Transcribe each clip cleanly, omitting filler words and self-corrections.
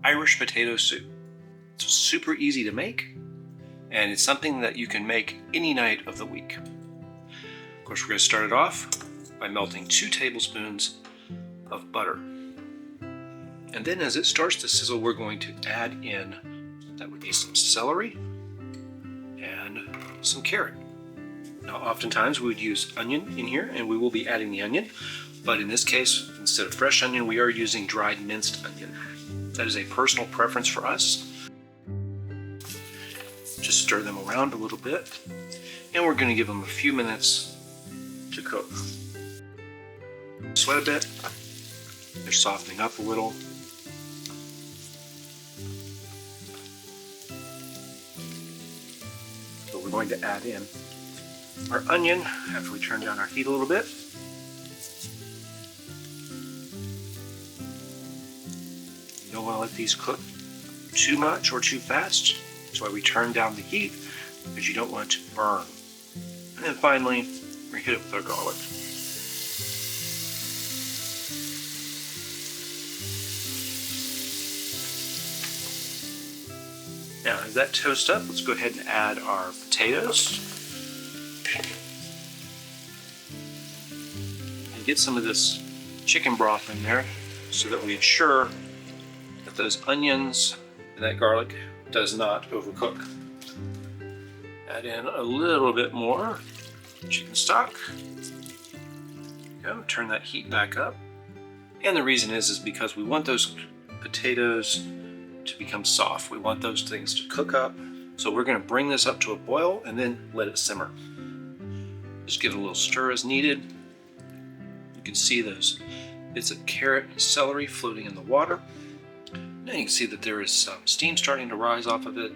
Irish potato soup. It's super easy to make, and it's something that you can make any night of the week. Of course, we're going to start it off by melting 2 tablespoons of butter. And then as it starts to sizzle, we're going to add in, that would be some celery and some carrot. Now, oftentimes we would use onion in here, and we will be adding the onion, but in this case, instead of fresh onion, we are using dried minced onion. That is a personal preference for us. Just stir them around a little bit, and we're going to give them a few minutes to cook. Sweat a bit, they're softening up a little. So we're going to add in our onion after we turn down our heat a little bit. You don't want to let these cook too much or too fast. That's why we turn down the heat, because you don't want it to burn. And then finally, we hit it with our garlic. Now, as that toasts up, let's go ahead and add our potatoes. And get some of this chicken broth in there so that we ensure that those onions and that garlic does not overcook. Add in a little bit more chicken stock. Go, turn that heat back up. And the reason is because we want those potatoes to become soft. We want those things to cook up. So we're going to bring this up to a boil and then let it simmer. Just give it a little stir as needed. You can see those bits of carrot and celery floating in the water. Now you can see that there is some steam starting to rise off of it.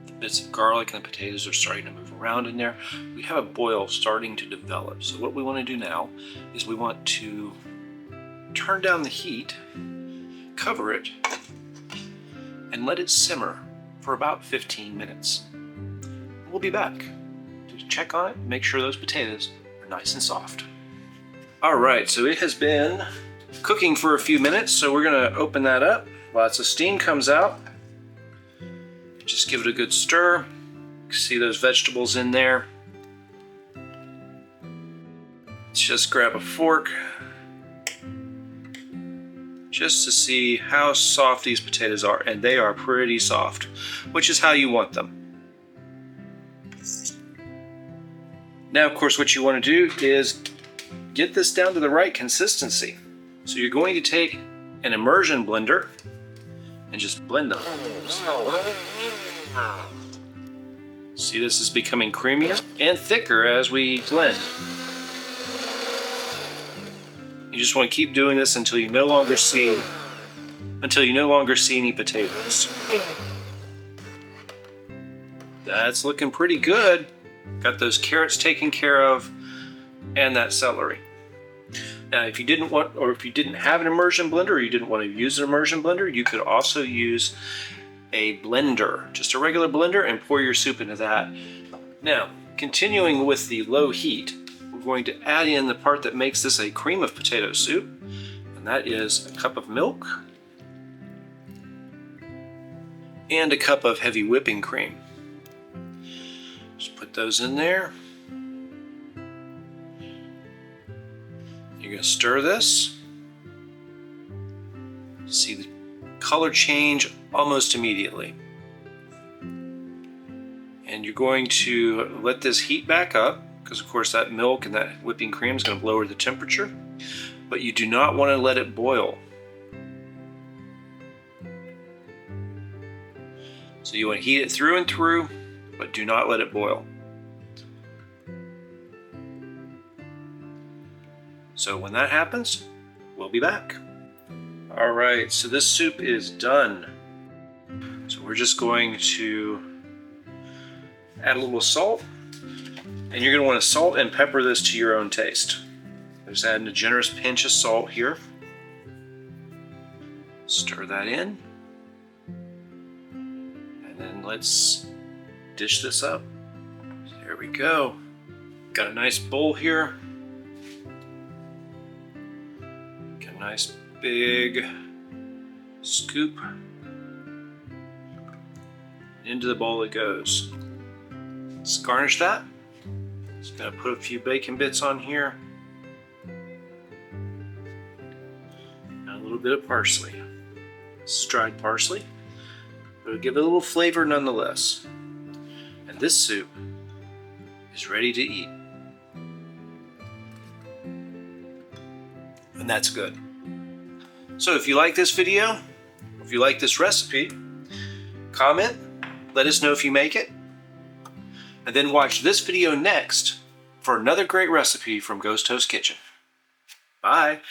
The bits of garlic and the potatoes are starting to move around in there. We have a boil starting to develop. So what we want to do now is we want to turn down the heat, cover it, and let it simmer for about 15 minutes. We'll be back to check on it and make sure those potatoes are nice and soft. All right, so it has been cooking for a few minutes, so we're gonna open that up. Lots of steam comes out. Just give it a good stir. See those vegetables in there. Let's just grab a fork just to see how soft these potatoes are, and they are pretty soft, which is how you want them. Now, of course, what you want to do is get this down to the right consistency. So you're going to take an immersion blender and just blend them. See, this is becoming creamier and thicker as we blend. You just want to keep doing this until you no longer see any potatoes. That's looking pretty good. Got those carrots taken care of and that celery. Now, if you didn't have an immersion blender, or you didn't want to use an immersion blender, you could also use a blender, just a regular blender, and pour your soup into that. Now, continuing with the low heat, we're going to add in the part that makes this a cream of potato soup, and that is a cup of milk and a cup of heavy whipping cream. Just put those in there. You're going to stir this. See the color change almost immediately. And you're going to let this heat back up, because of course that milk and that whipping cream is going to lower the temperature, but you do not want to let it boil. So you want to heat it through and through, but do not let it boil. So when that happens, we'll be back. All right, so this soup is done. So we're just going to add a little salt, and you're going to want to salt and pepper this to your own taste. Just adding a generous pinch of salt here. Stir that in. And then let's dish this up. There we go. Got a nice bowl here. Got a nice big scoop Into the bowl it goes. Let's garnish that. Just gonna put a few bacon bits on here. And a little bit of parsley. This is dried parsley, but it'll give it a little flavor nonetheless. And this soup is ready to eat. And that's good. So if you like this video, if you like this recipe, comment, let us know if you make it, and then watch this video next for another great recipe from Ghost Toast Kitchen. Bye.